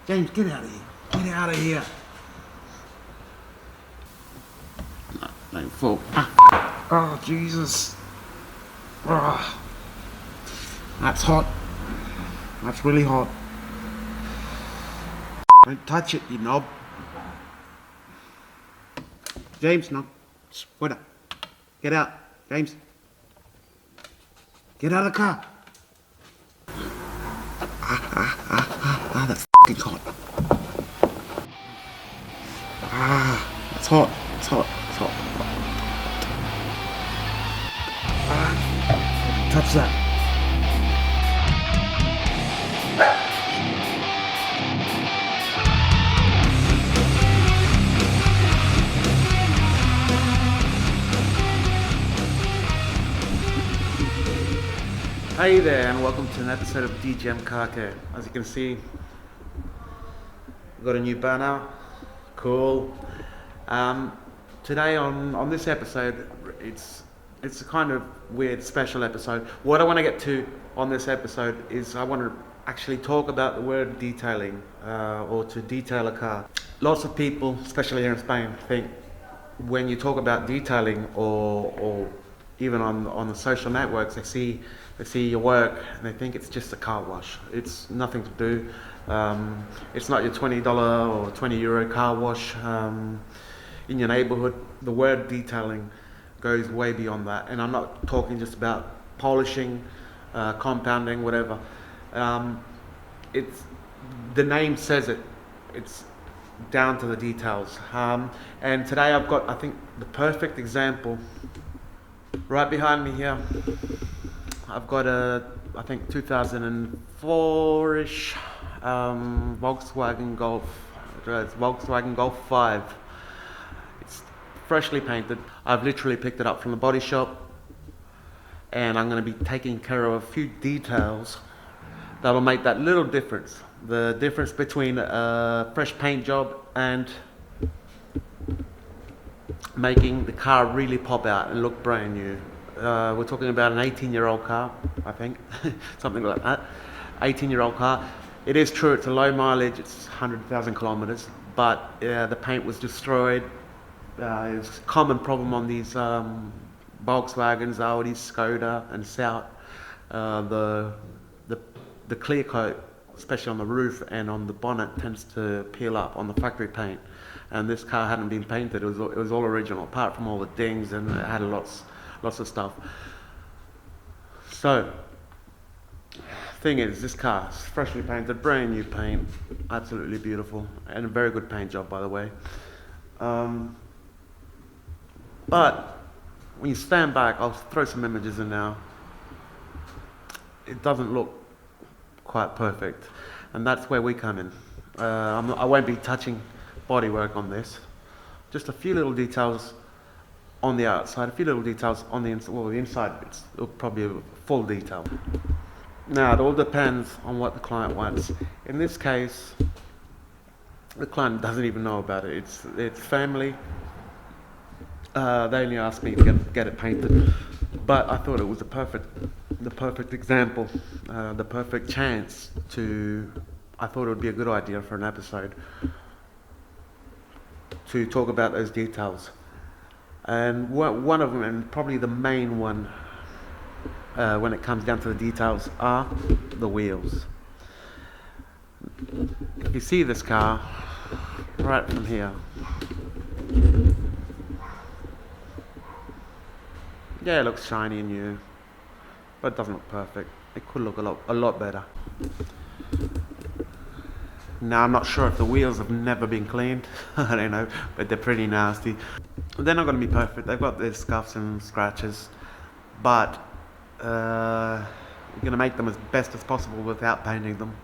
James, get out of here. Get out of here. No, don't fall. Oh, Jesus. Oh, that's hot. That's really hot. Don't touch it, you knob. James, no. Fuera. Get out. James. Get out of the car. That's fucking hot. It's hot. It's hot. It's hot. Touch that. Hey there, and welcome to an episode of DGM Car Care. As you can see, we've got a new banner. Cool. Today on this episode, it's a kind of weird special episode. What I want to get to on this episode is I want to actually talk about the word detailing, or to detail a car. Lots of people, especially here in Spain, think when you talk about detailing or even on the social networks, they see your work and they think it's just a car wash. It's nothing to do. It's not your $20 or €20 car wash in your neighborhood. The word detailing goes way beyond that, and I'm not talking just about polishing, compounding, whatever. It's the name says it. It's down to the details. And today I've got, I think, the perfect example. Right behind me here, I've got a, I think 2004-ish Volkswagen Golf. It's Volkswagen Golf 5. It's freshly painted. I've literally picked it up from the body shop, and I'm going to be taking care of a few details that'll make that little difference. The difference between a fresh paint job and making the car really pop out and look brand new. We're talking about an 18-year-old car, I think, something like that. 18-year-old car. It is true, it's a low mileage, it's 100,000 kilometers, but the paint was destroyed. It's a common problem on these Volkswagens, Audis, Skoda, and Seat. The clear coat, especially on the roof and on the bonnet, tends to peel up on the factory paint. And this car hadn't been painted. It was all original, apart from all the dings, and it had lots of stuff. So, thing is, this car is freshly painted, brand new paint, absolutely beautiful, and a very good paint job, by the way. But when you stand back, I'll throw some images in now. It doesn't look quite perfect, and that's where we come in. I won't be touching bodywork on this, just a few little details on the outside, a few little details on the inside. Well, the inside it's probably a full detail. Now it all depends on what the client wants. In this case, the client doesn't even know about it. It's family. They only asked me to get it painted, but I thought it was the perfect example, the perfect chance to. I thought it would be a good idea for an episode to talk about those details. And one of them, and probably the main one when it comes down to the details, are the wheels. If you see this car right from here, yeah, it looks shiny and new, but it doesn't look perfect. It could look a lot better. Now, I'm not sure if the wheels have never been cleaned. I don't know, but they're pretty nasty. They're not going to be perfect. They've got their scuffs and scratches, but we're going to make them as best as possible without painting them.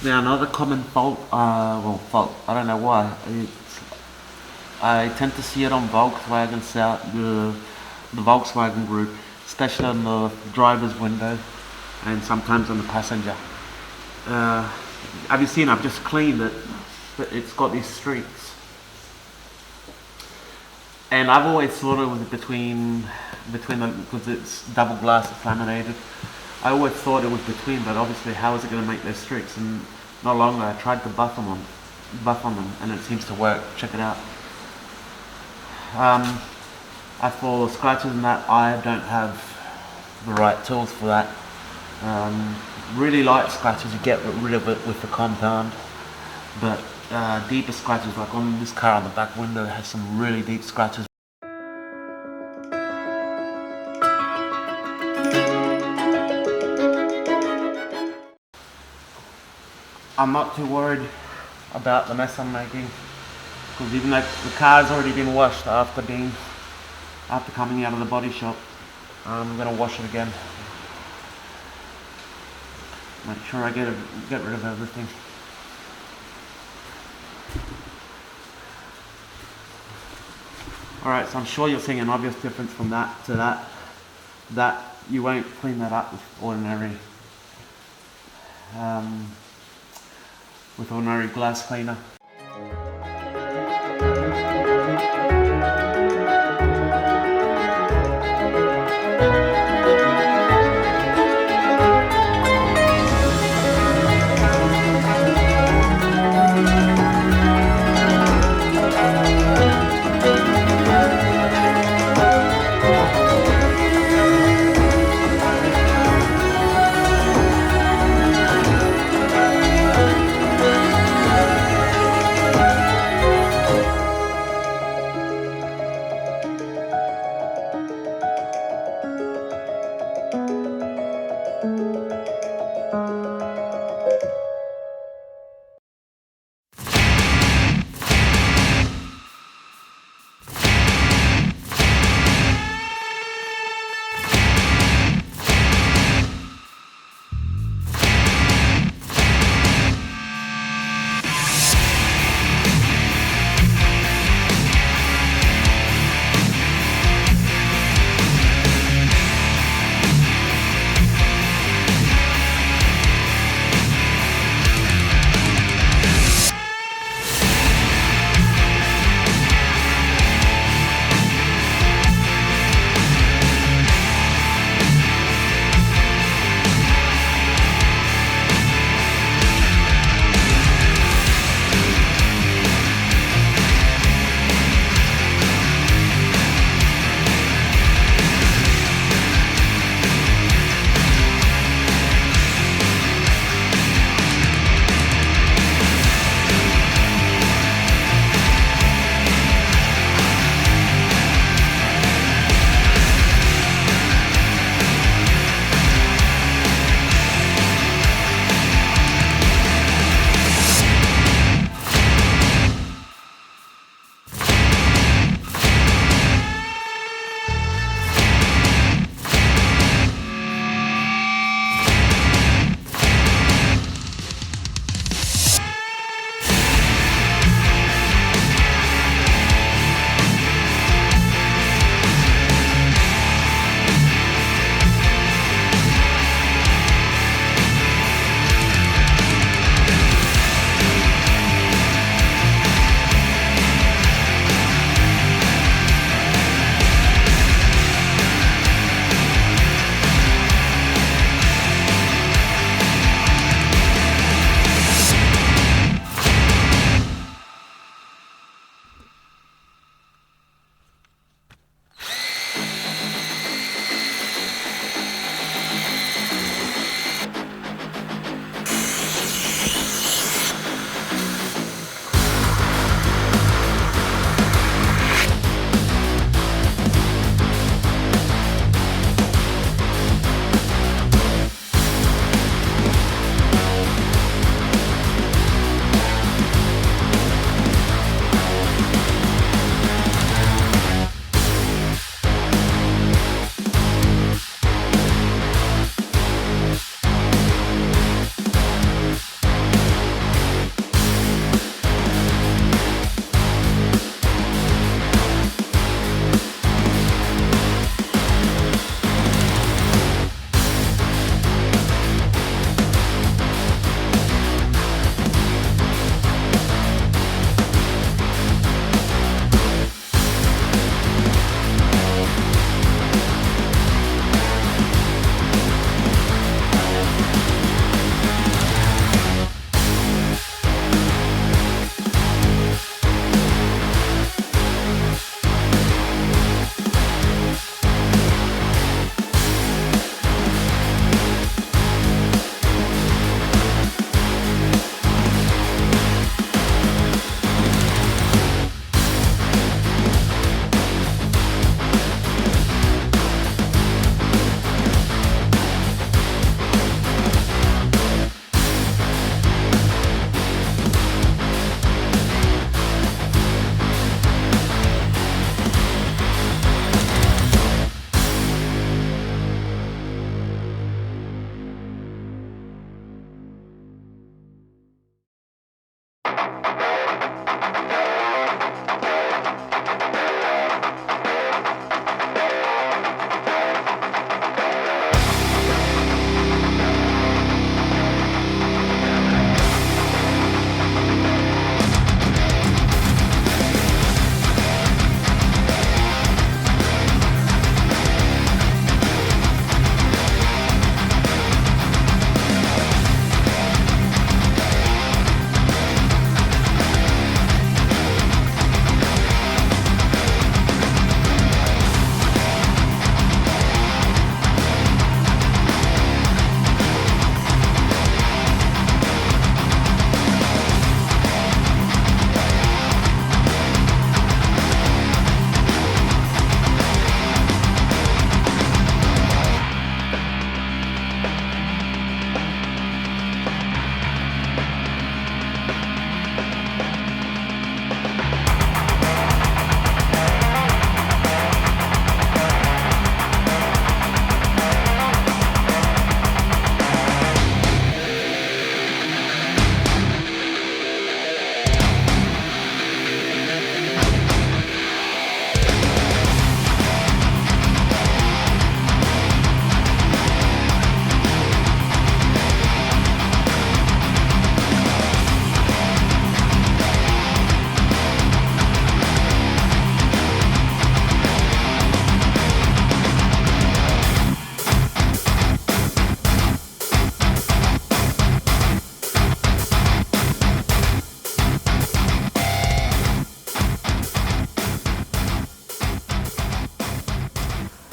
Now another common fault, I don't know why. I tend to see it on Volkswagen South, the Volkswagen group, especially on the driver's window and sometimes on the passenger. Uh, have you seen? I've just cleaned it, but it's got these streaks. And I've always thought it was between the, because it's double glass laminated. I always thought it was between, but obviously, how is it going to make those streaks? And not long ago, I tried to buff on them, and it seems to work. Check it out. As for scratches and that, I don't have the right tools for that. Really light scratches, you get rid of it with the compound, but deeper scratches, like on this car on the back window, it has some really deep scratches. I'm not too worried about the mess I'm making, because even though the car's already been washed after coming out of the body shop, I'm gonna wash it again. Make sure I get rid of everything. Alright, so I'm sure you're seeing an obvious difference from that to that. That you won't clean that up with ordinary glass cleaner.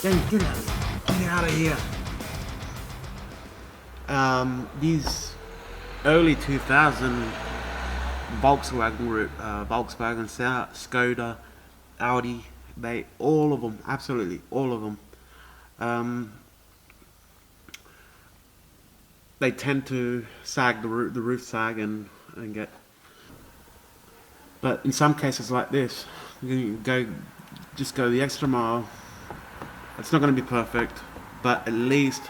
James, get out. Get out of here. These early 2000 Volkswagen group, Volkswagen, Skoda, Audi, all of them, absolutely all of them. They tend to sag the roof sag and get. But in some cases like this, you just go the extra mile. It's not going to be perfect, but at least.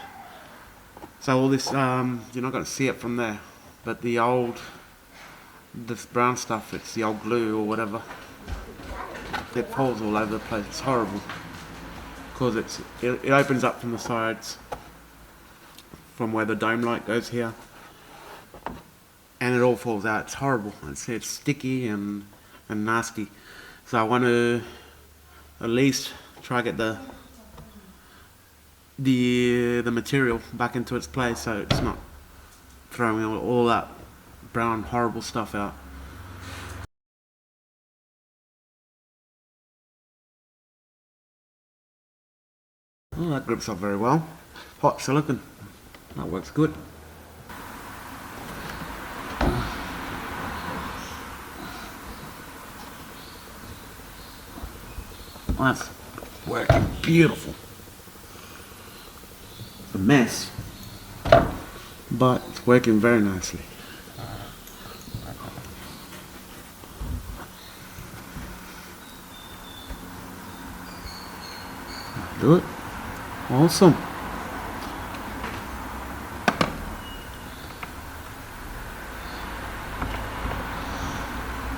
So all this, you're not going to see it from there, but this brown stuff, it's the old glue or whatever. It falls all over the place. It's horrible because it opens up from the sides, from where the dome light goes here, and it all falls out. It's horrible. It's sticky and nasty. So I want to at least try to get the material back into its place, so it's not throwing all that brown horrible stuff out. Oh, that grips up very well. Hot silicon. That works good. That's working beautiful. It's a mess, but it's working very nicely. Do it. Awesome.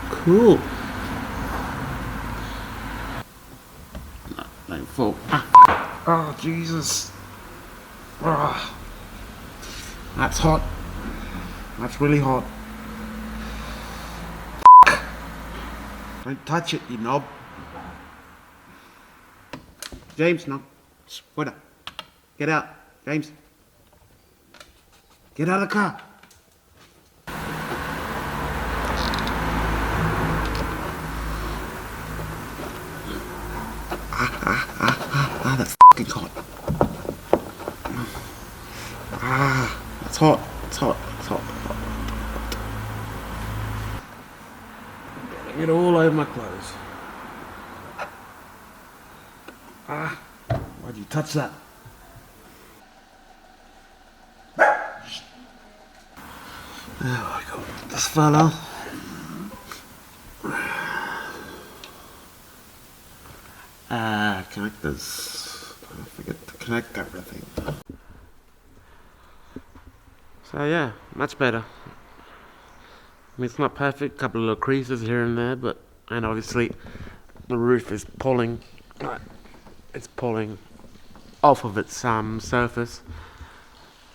Cool. No, don't fall. Ah. Oh, Jesus. Oh. That's hot. That's really hot. Don't touch it, you knob. James, no. What up? Get out. James. Get out of the car. That's fucking hot. That's hot. It's hot. It's hot. Getting it all over my clothes. Why'd you touch that? Oh my god, this fella. Connectors. I forget to connect everything. So yeah, much better. I mean, it's not perfect, couple of little creases here and there, and obviously the roof is pulling. It's pulling off of its surface,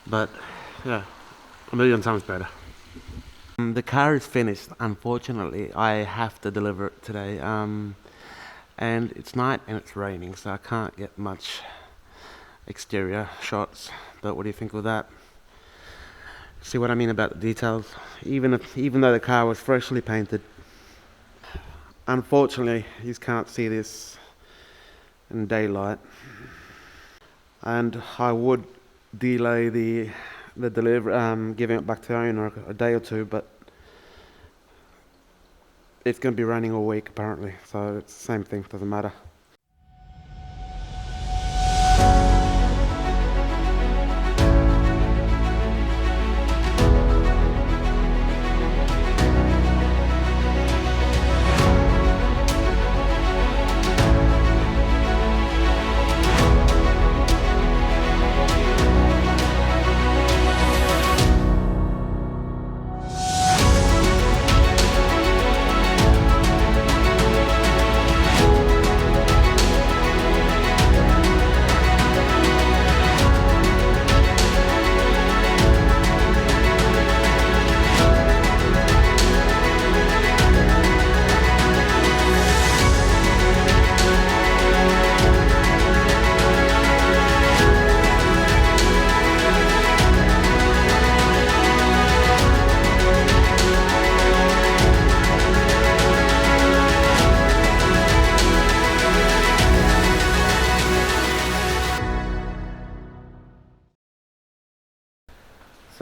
but yeah, a million times better. The car is finished. Unfortunately, I have to deliver it today. And it's night and it's raining, so I can't get much exterior shots. But what do you think of that? See what I mean about the details? Even though the car was freshly painted, unfortunately, you can't see this in daylight. And I would delay the delivery, giving it back to the owner a day or two, but it's going to be raining all week apparently, so it's the same thing, doesn't matter.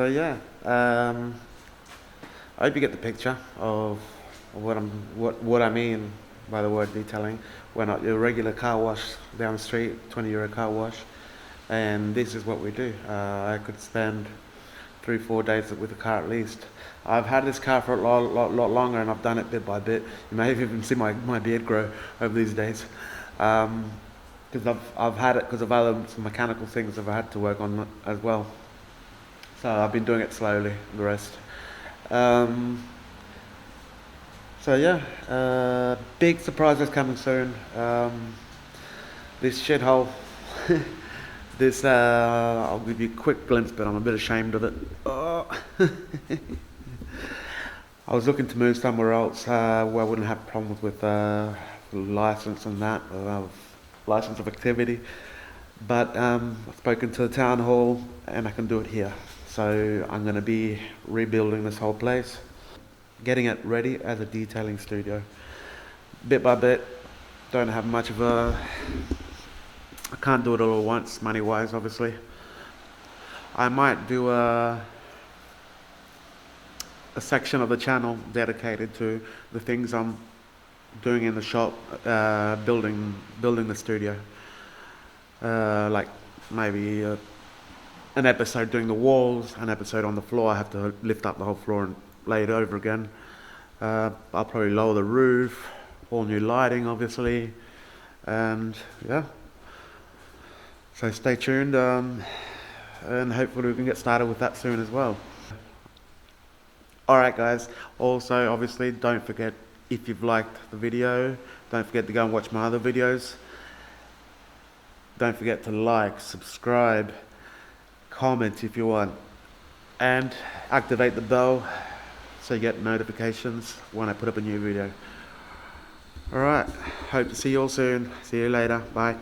So yeah, I hope you get the picture of what I mean by the word detailing. We're not your regular car wash down the street, €20 car wash, and this is what we do. I could spend 3-4 days with the car at least. I've had this car for a lot longer, and I've done it bit by bit. You may have even seen my beard grow over these days, because I've had it because of other some mechanical things I've had to work on as well. So I've been doing it slowly. The rest. Um, so yeah, big surprises coming soon. This shithole. This I'll give you a quick glimpse, but I'm a bit ashamed of it. Oh. I was looking to move somewhere else where I wouldn't have problems with license and that, license of activity. But I've spoken to the town hall and I can do it here. So I'm going to be rebuilding this whole place, getting it ready as a detailing studio. Bit by bit, don't have much of a... I can't do it all at once, money-wise, obviously. I might do a section of the channel dedicated to the things I'm doing in the shop, building the studio. Like maybe an episode doing the walls, an episode on the floor. I have to lift up the whole floor and lay it over again. I'll probably lower the roof, all new lighting, obviously, and yeah. So stay tuned, and hopefully we can get started with that soon as well. Alright guys, also obviously don't forget, if you've liked the video, don't forget to go and watch my other videos. Don't forget to like, subscribe, comment if you want, and activate the bell so you get notifications when I put up a new video. Alright, hope to see you all soon. See you later. Bye.